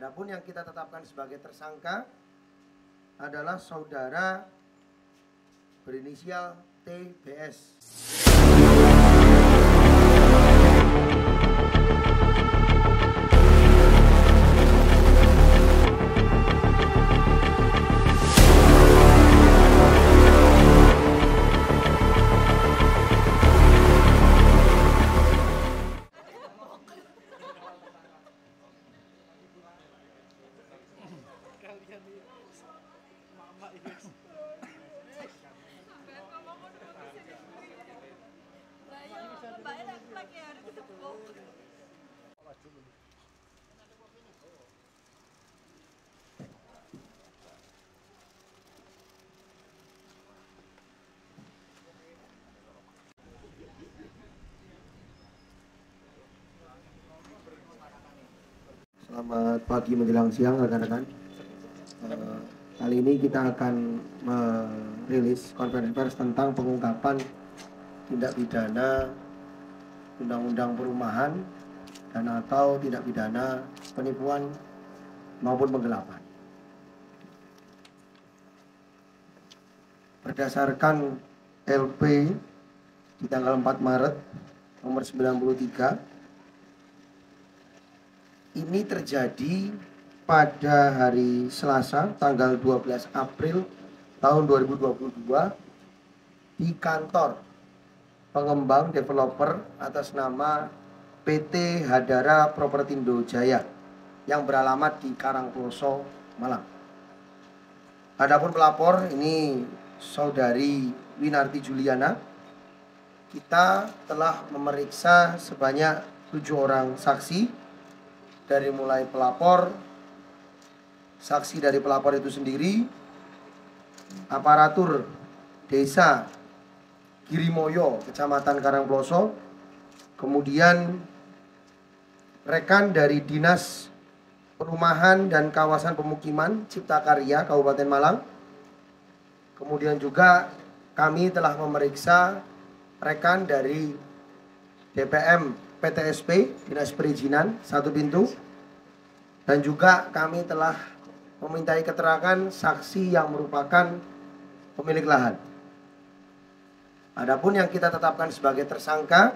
Adapun yang kita tetapkan sebagai tersangka adalah saudara berinisial TBS. Selamat pagi menjelang siang rekan-rekan. Kali ini kita akan merilis konferensi pers tentang pengungkapan tindak pidana Undang-Undang Perumahan dan atau tindak pidana penipuan maupun penggelapan. Berdasarkan LP di tanggal 4 Maret nomor 93, ini terjadi pada hari Selasa tanggal 12 April tahun 2022 di kantor pengembang developer atas nama PT Hadara Propertindo Jaya yang beralamat di Karangploso, Malang. Adapun pelapor ini saudari Winarti Juliana. Kita telah memeriksa sebanyak 7 orang saksi, dari mulai pelapor, saksi dari pelapor itu sendiri, aparatur desa Girimoyo, Kecamatan Karangploso, kemudian rekan dari Dinas Perumahan dan Kawasan Pemukiman Cipta Karya Kabupaten Malang. Kemudian juga kami telah memeriksa rekan dari DPM PTSP, Dinas Perizinan Satu Pintu, dan juga kami telah memintai keterangan saksi yang merupakan pemilik lahan. Adapun yang kita tetapkan sebagai tersangka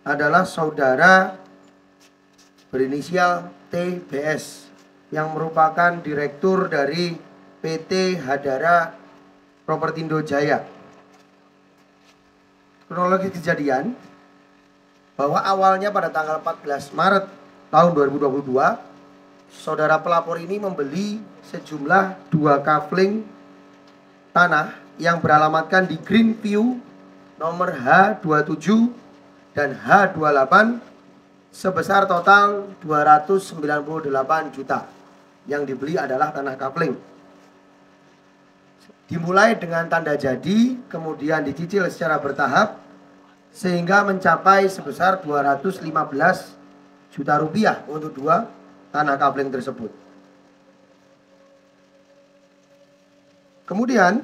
adalah saudara berinisial TBS yang merupakan direktur dari PT Hadara Propertindo Jaya. Kronologi kejadian bahwa awalnya pada tanggal 14 Maret tahun 2022, saudara pelapor ini membeli sejumlah 2 kafling tanah yang beralamatkan di Greenview nomor H27 dan H28 sebesar total 298 juta. Yang dibeli adalah tanah kafling. Dimulai dengan tanda jadi, kemudian dicicil secara bertahap sehingga mencapai sebesar 215 juta rupiah untuk 2 tanah kafling tersebut. Kemudian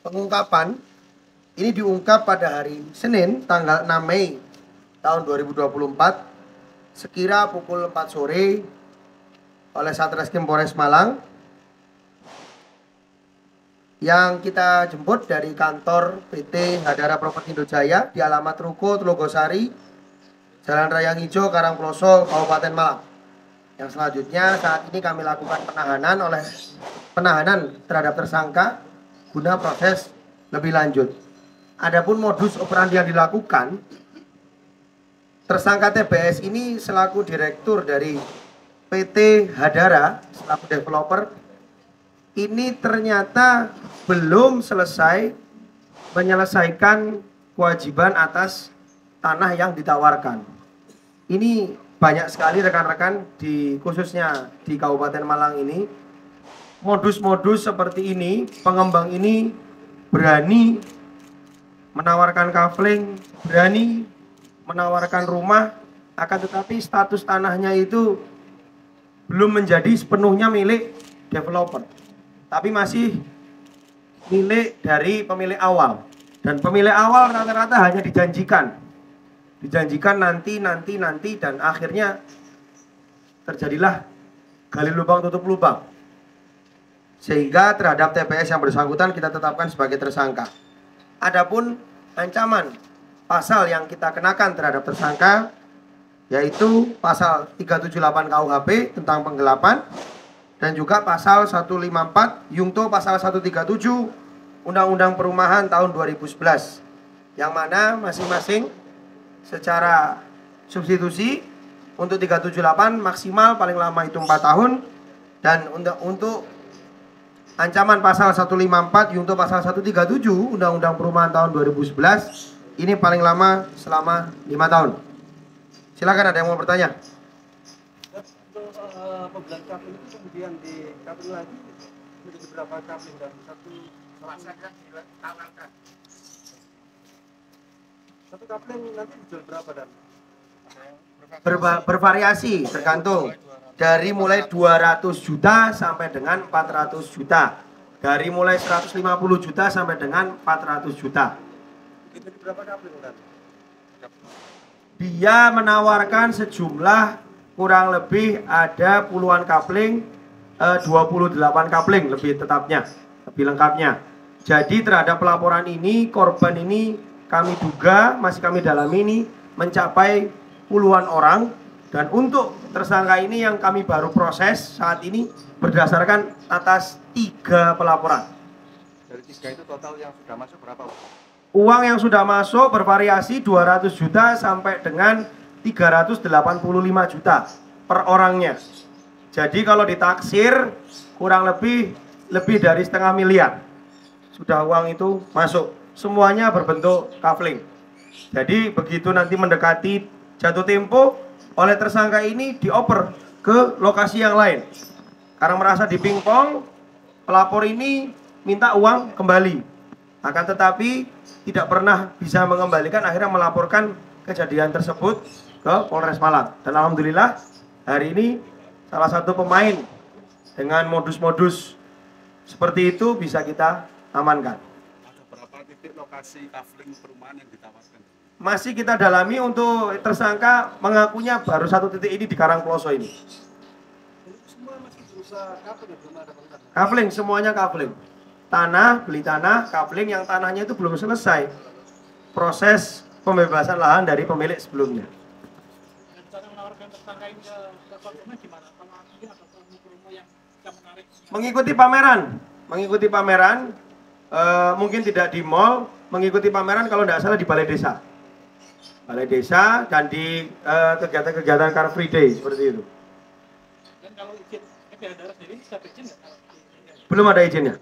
pengungkapan ini diungkap pada hari Senin tanggal 6 Mei tahun 2024 sekira pukul 4 sore oleh Satreskrim Polres Malang, yang kita jemput dari kantor PT Hadara Propertindo Jaya di alamat Ruko Telogosari, Jalan Raya Ngijo, Karangploso, Kabupaten Malang. Yang selanjutnya saat ini kami lakukan penahanan terhadap tersangka guna proses lebih lanjut. Adapun modus operandi yang dilakukan, tersangka TBS ini selaku direktur dari PT Hadara selaku developer ini ternyata belum selesai menyelesaikan kewajiban atas tanah yang ditawarkan. Ini banyak sekali rekan-rekan khususnya di Kabupaten Malang ini modus-modus seperti ini. Pengembang ini berani menawarkan kafling, berani menawarkan rumah, akan tetapi status tanahnya itu belum menjadi sepenuhnya milik developer, tapi masih milik dari pemilik awal. Dan pemilik awal rata-rata hanya dijanjikan nanti, dan akhirnya terjadilah gali lubang tutup lubang. Sehingga terhadap TPS yang bersangkutan kita tetapkan sebagai tersangka. Adapun ancaman pasal yang kita kenakan terhadap tersangka yaitu pasal 378 KUHP tentang penggelapan dan juga pasal 154 Yungto pasal 137 Undang-Undang Perumahan tahun 2011 yang mana masing-masing secara substitusi untuk 378 maksimal paling lama itu 4 tahun dan untuk ancaman pasal 154 Yungto pasal 137 Undang-Undang Perumahan tahun 2011 ini paling lama selama 5 tahun. Silakan, ada yang mau bertanya? Untuk pembelian kabel itu kemudian di kabel lagi menjadi berapa kabel dan satu ditawarkan. Satu kabel nanti dijual berapa dan? Bervariasi tergantung dari mulai 200 juta sampai dengan 400 juta, dari mulai 150 juta sampai dengan 400 juta. Itu berapa kabel dan? Dia menawarkan sejumlah kurang lebih ada puluhan kapling, 28 kapling lebih tetapnya, lebih lengkapnya. Jadi terhadap pelaporan ini, korban ini kami duga, masih kami dalami ini mencapai puluhan orang. Dan untuk tersangka ini yang kami baru proses saat ini berdasarkan atas 3 pelaporan. Dari 3 itu total yang sudah masuk berapa? Uang yang sudah masuk bervariasi 200 juta sampai dengan 385 juta per orangnya. Jadi kalau ditaksir kurang lebih dari setengah miliar sudah uang itu masuk. Semuanya berbentuk kafling. Jadi begitu nanti mendekati jatuh tempo, oleh tersangka ini dioper ke lokasi yang lain. Karena merasa dipingpong, pelapor ini minta uang kembali. Akan tetapi tidak pernah bisa mengembalikan, akhirnya melaporkan kejadian tersebut ke Polres Malang. Dan alhamdulillah hari ini salah satu pemain dengan modus-modus seperti itu bisa kita amankan. Ada berapa titik lokasi kafling perumahan yang ditawarkan? Masih kita dalami, untuk tersangka mengakunya baru 1 titik ini di Karangploso ini. Semua masih berusaha kafling, belum ada bangsa. Kafling, semuanya kafling. Tanah, beli tanah, kafling, yang tanahnya itu belum selesai proses pembebasan lahan dari pemilik sebelumnya. Cara menawarkan tersangka ini ke konsumen gimana? Sama dia atau promo yang menarik? Mengikuti pameran, mungkin tidak di mall, mengikuti pameran kalau tidak salah di balai desa dan di kegiatan-kegiatan Car Free Day seperti itu. Dan kalau izin FPH daerah sendiri bisa izin nggak? Belum ada izinnya.